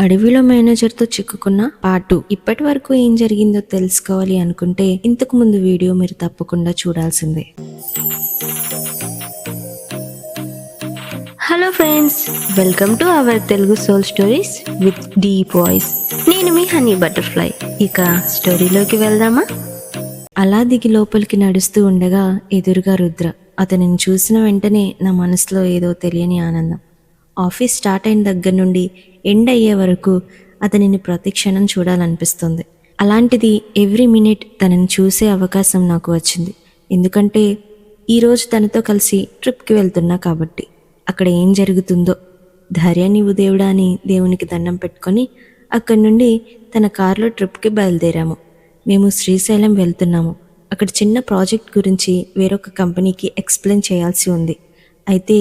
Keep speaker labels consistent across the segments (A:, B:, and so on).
A: అడవిలో మేనేజర్తో చిక్కుకున్న పార్ట్ 2. ఇప్పటి వరకు ఏం జరిగిందో తెలుసుకోవాలి అనుకుంటే ఇంతకు ముందు వీడియో మీరు తప్పకుండా చూడాల్సిందే. Hello friends, welcome to our Telugu soul stories with deep voice. నేను మీ హనీ బటర్ఫ్లై. ఇక స్టోరీలోకి వెళ్దామా? అలా దిగి లోపలికి నడుస్తూ ఉండగా ఎదురుగా రుద్ర. అతనిని చూసిన వెంటనే నా మనసులో ఏదో తెలియని ఆనందం. ఆఫీస్ స్టార్ట్ అయిన దగ్గర నుండి ఎండ్ అయ్యే వరకు అతనిని ప్రతి క్షణం చూడాలనిపిస్తుంది. అలాంటిది ఎవ్రీ మినిట్ తనని చూసే అవకాశం నాకు వచ్చింది. ఎందుకంటే ఈరోజు తనతో కలిసి ట్రిప్కి వెళ్తున్నా కాబట్టి. అక్కడ ఏం జరుగుతుందో ధైర్యాన్నివ్వు దేవుడా అని దేవునికి దండం పెట్టుకొని అక్కడి నుండి తన కారులో ట్రిప్కి బయలుదేరాము. మేము శ్రీశైలం వెళ్తున్నాము. అక్కడ చిన్న ప్రాజెక్ట్ గురించి వేరొక కంపెనీకి ఎక్స్ప్లెయిన్ చేయాల్సి ఉంది. అయితే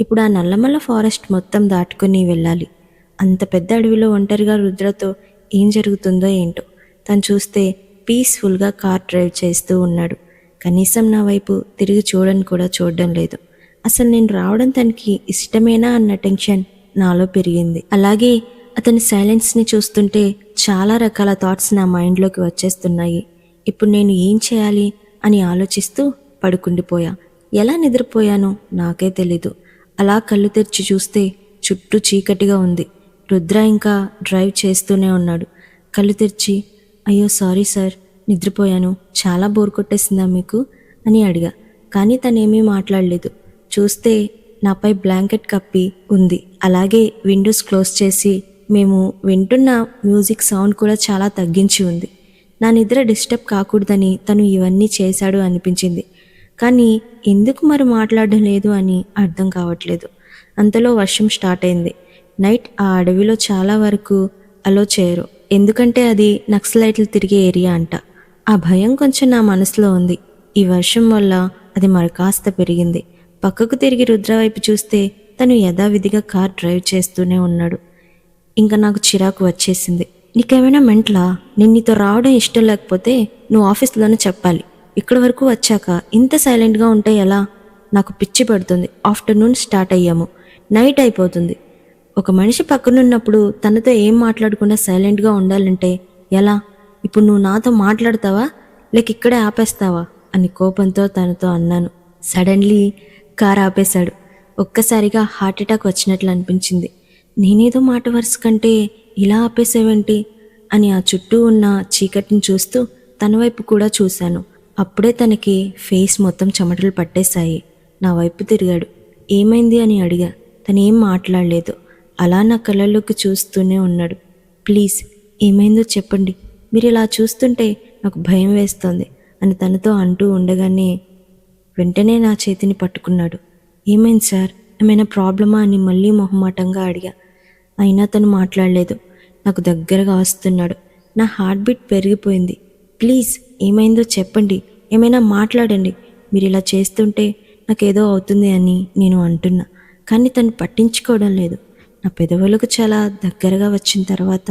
A: ఇప్పుడు ఆ నల్లమల్ల ఫారెస్ట్ మొత్తం దాటుకుని వెళ్ళాలి. అంత పెద్ద అడవిలో ఒంటరిగా రుద్రతో ఏం జరుగుతుందో ఏంటో. తను చూస్తే పీస్ఫుల్గా కార్ డ్రైవ్ చేస్తూ ఉన్నాడు. కనీసం నా వైపు తిరిగి చూడని కూడా చూడడం లేదు. అసలు నేను రావడం తనకి ఇష్టమేనా అన్న టెన్షన్ నాలో పెరిగింది. అలాగే అతని సైలెన్స్ని చూస్తుంటే చాలా రకాల థాట్స్ నా మైండ్లోకి వచ్చేస్తున్నాయి. ఇప్పుడు నేను ఏం చేయాలి అని ఆలోచిస్తూ పడుకుండిపోయా. ఎలా నిద్రపోయానో నాకే తెలీదు. అలా కళ్ళు తెరిచి చూస్తే చుట్టూ చీకటిగా ఉంది. రుద్ర ఇంకా డ్రైవ్ చేస్తూనే ఉన్నాడు. కళ్ళు తెరిచి, అయ్యో సారీ సార్, నిద్రపోయాను, చాలా బోర్ కొట్టేసిందా మీకు అని అడిగా. కానీ తనేమీ మాట్లాడలేదు. చూస్తే నాపై బ్లాంకెట్ కప్పి ఉంది. అలాగే విండోస్ క్లోజ్ చేసి మేము వింటున్న మ్యూజిక్ సౌండ్ కూడా చాలా తగ్గించి ఉంది. నా నిద్ర డిస్టర్బ్ కాకూడదని తను ఇవన్నీ చేశాడు అనిపించింది. కానీ ఎందుకు మరి మాట్లాడడం లేదు అని అర్థం కావట్లేదు. అంతలో వర్షం స్టార్ట్ అయింది. నైట్ ఆ అడవిలో చాలా వరకు అలో చేయరు, ఎందుకంటే అది నక్సలైట్లు తిరిగే ఏరియా అంట. ఆ భయం కొంచెం నా మనసులో ఉంది. ఈ వర్షం వల్ల అది మరి కాస్త పెరిగింది. పక్కకు తిరిగి రుద్ర వైపు చూస్తే తను యథావిధిగా కార్ డ్రైవ్ చేస్తూనే ఉన్నాడు. ఇంకా నాకు చిరాకు వచ్చేసింది. నీకేమైనా మెంట్లా? నేను నీతో రావడం ఇష్టం లేకపోతే నువ్వు ఆఫీస్లోనే చెప్పాలి. ఇక్కడి వరకు వచ్చాక ఇంత సైలెంట్గా ఉంటే ఎలా? నాకు పిచ్చి పడుతుంది. ఆఫ్టర్నూన్ స్టార్ట్ అయ్యాము, నైట్ అయిపోతుంది. ఒక మనిషి పక్కనున్నప్పుడు తనతో ఏం మాట్లాడకుండా సైలెంట్గా ఉండాలంటే ఎలా? ఇప్పుడు నువ్వు నాతో మాట్లాడతావా లేక ఇక్కడే ఆపేస్తావా అని కోపంతో తనతో అన్నాను. సడన్లీ కార్ ఆపేశాడు. ఒక్కసారిగా హార్ట్ అటాక్ వచ్చినట్లు అనిపించింది. నేనేదో మాట వరుస కంటే ఇలా ఆపేసేవేంటి అని ఆ చుట్టూ ఉన్న చీకటిని చూస్తూ తన వైపు కూడా చూశాను. అప్పుడే తనకి ఫేస్ మొత్తం చెమటలు పట్టేశాయి. నా వైపు తిరిగాడు. ఏమైంది అని అడిగా. తనేం మాట్లాడలేదు. అలా నా కళ్ళల్లోకి చూస్తూనే ఉన్నాడు. ప్లీజ్ ఏమైందో చెప్పండి, మీరు ఇలా చూస్తుంటే నాకు భయం వేస్తోంది అని తనతో అంటూ ఉండగానే వెంటనే నా చేతిని పట్టుకున్నాడు. ఏమైంది సార్, ఏమైనా ప్రాబ్లమా అని మళ్ళీ మొహమాటంగా అడిగా. అయినా తను మాట్లాడలేదు. నాకు దగ్గరగా వస్తున్నాడు. నా హార్ట్ బీట్ పెరిగిపోయింది. ప్లీజ్ ఏమైందో చెప్పండి, ఏమైనా మాట్లాడండి, మీరు ఇలా చేస్తుంటే నాకేదో అవుతుంది అని నేను అంటున్నా. కానీ తను పట్టించుకోవడం లేదు. నా పెదవులకు చాలా దగ్గరగా వచ్చిన తర్వాత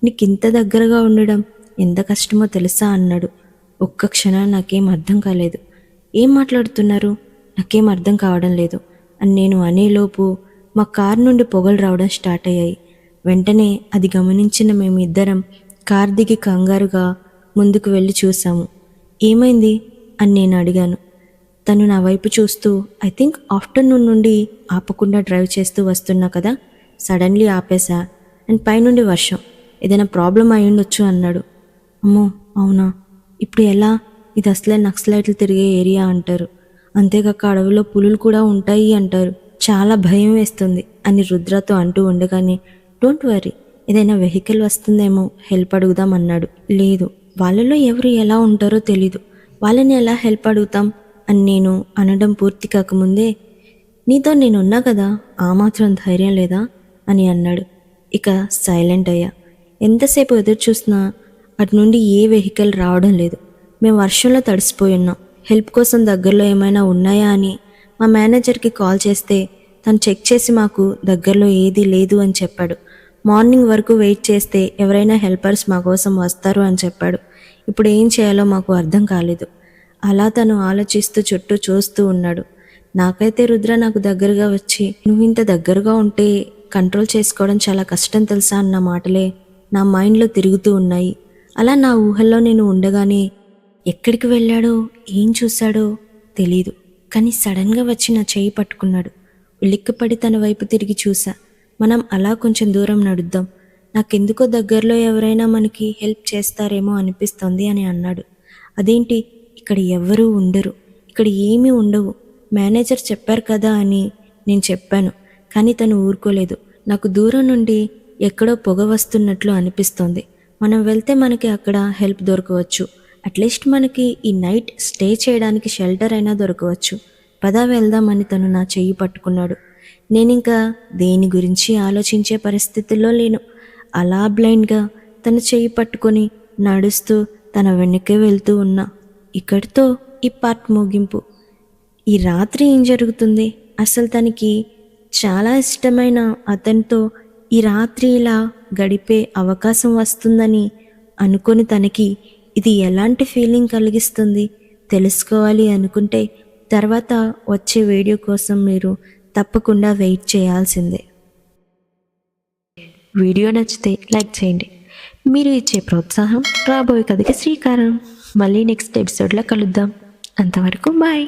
A: నీకు ఇంత దగ్గరగా ఉండడం ఎంత కష్టమో తెలుసా అన్నాడు. ఒక్క క్షణం నాకేం అర్థం కాలేదు. ఏం మాట్లాడుతున్నారు, నాకేం అర్థం కావడం లేదు అని నేను అనేలోపు మా కారు నుండి పొగలు రావడం స్టార్ట్ అయ్యాయి. వెంటనే అది గమనించిన మేమిద్దరం కార్ దిగి కంగారుగా ముందుకు వెళ్ళి చూసాము. ఏమైంది అని నేను అడిగాను. తను నా వైపు చూస్తూ, ఐ థింక్ ఆఫ్టర్నూన్ నుండి ఆపకుండా డ్రైవ్ చేస్తూ వస్తున్నా కదా, సడన్లీ ఆపేశా అండ్ పైనుండి వర్షం, ఏదైనా ప్రాబ్లం అయి ఉండొచ్చు అన్నాడు. అమ్మో అవునా, ఇప్పుడు ఎలా? ఇది అసలే నక్సలైట్లు తిరిగే ఏరియా అంటారు. అంతేకాక అడవిలో పులులు కూడా ఉంటాయి అంటారు. చాలా భయం వేస్తుంది అని రుద్రతో అంటూ ఉండగానే, డోంట్ వరీ, ఏదైనా వెహికల్ వస్తుందేమో హెల్ప్ అడుగుదాం అన్నాడు. లేదు, వాళ్ళలో ఎవరు ఎలా ఉంటారో తెలీదు, వాళ్ళని ఎలా హెల్ప్ అడుగుతాం అని నేను అనడం పూర్తి కాకముందే, నీతో నేనున్నా కదా, ఆ మాత్రం ధైర్యం లేదా అని అన్నాడు. ఇక సైలెంట్ అయ్యా. ఎంతసేపు ఎదురు చూసినా అటు నుండి ఏ వెహికల్ రావడం లేదు. మేము వర్షంలో తడిసిపోయి ఉన్నాం. హెల్ప్ కోసం దగ్గరలో ఏమైనా ఉన్నాయా అని మా మేనేజర్కి కాల్ చేస్తే తను చెక్ చేసి మాకు దగ్గరలో ఏదీ లేదు అని చెప్పాడు. మార్నింగ్ వరకు వెయిట్ చేస్తే ఎవరైనా హెల్పర్స్ మా కోసం వస్తారు అని చెప్పాడు. ఇప్పుడు ఏం చేయాలో మాకు అర్థం కాలేదు. అలా తను ఆలోచిస్తూ చుట్టూ చూస్తూ ఉన్నాడు. నాకైతే రుద్ర నాకు దగ్గరగా వచ్చి, నువ్వు ఇంత దగ్గరగా ఉంటే కంట్రోల్ చేసుకోవడం చాలా కష్టం తెలుసా అన్న మాటలే నా మైండ్లో తిరుగుతూ ఉన్నాయి. అలా నా ఊహల్లో నేను ఉండగానే ఎక్కడికి వెళ్ళాడో ఏం చూశాడో తెలీదు, కానీ సడన్గా వచ్చి నా చేయి పట్టుకున్నాడు. ఉలిక్కిపడి తన వైపు తిరిగి చూసా. మనం అలా కొంచెం దూరం నడుద్దాం, నాకెందుకో దగ్గరలో ఎవరైనా మనకి హెల్ప్ చేస్తారేమో అనిపిస్తోంది అని అన్నాడు. అదేంటి, ఇక్కడ ఎవ్వరూ ఉండరు, ఇక్కడ ఏమీ ఉండవు, మేనేజర్ చెప్పారు కదా అని నేను చెప్పాను. కానీ తను ఊరుకోలేదు. నాకు దూరం నుండి ఎక్కడో పొగ వస్తున్నట్లు అనిపిస్తోంది. మనం వెళ్తే మనకి అక్కడ హెల్ప్ దొరకవచ్చు, అట్లీస్ట్ మనకి ఈ నైట్ స్టే చేయడానికి షెల్టర్ అయినా దొరకవచ్చు. పదా వెళ్దామని తను నా చెయ్యి పట్టుకున్నాడు. నేనింకా దేని గురించి ఆలోచించే పరిస్థితుల్లో లేను. అలా బ్లైండ్గా తన చెయ్యి పట్టుకొని నడుస్తూ తన వెనకే వెళ్తూ ఉన్నా. ఇక్కడితో ఈ పార్ట్ ముగింపు. ఈ రాత్రి ఏం జరుగుతుంది, అసలు తనకి చాలా ఇష్టమైన అతనితో ఈ రాత్రి ఇలా గడిపే అవకాశం వస్తుందని అనుకొని తనకి ఇది ఎలాంటి ఫీలింగ్ కలిగిస్తుంది తెలుసుకోవాలి అనుకుంటే తర్వాత వచ్చే వీడియో కోసం మీరు తప్పకుండా వెయిట్ చేయాల్సిందే. వీడియో నచ్చితే లైక్ చేయండి. మీరు ఇచ్చే ప్రోత్సాహం రాబోయే కథకి శ్రీకారం. మళ్ళీ నెక్స్ట్ ఎపిసోడ్లో కలుద్దాం. అంతవరకు బాయ్.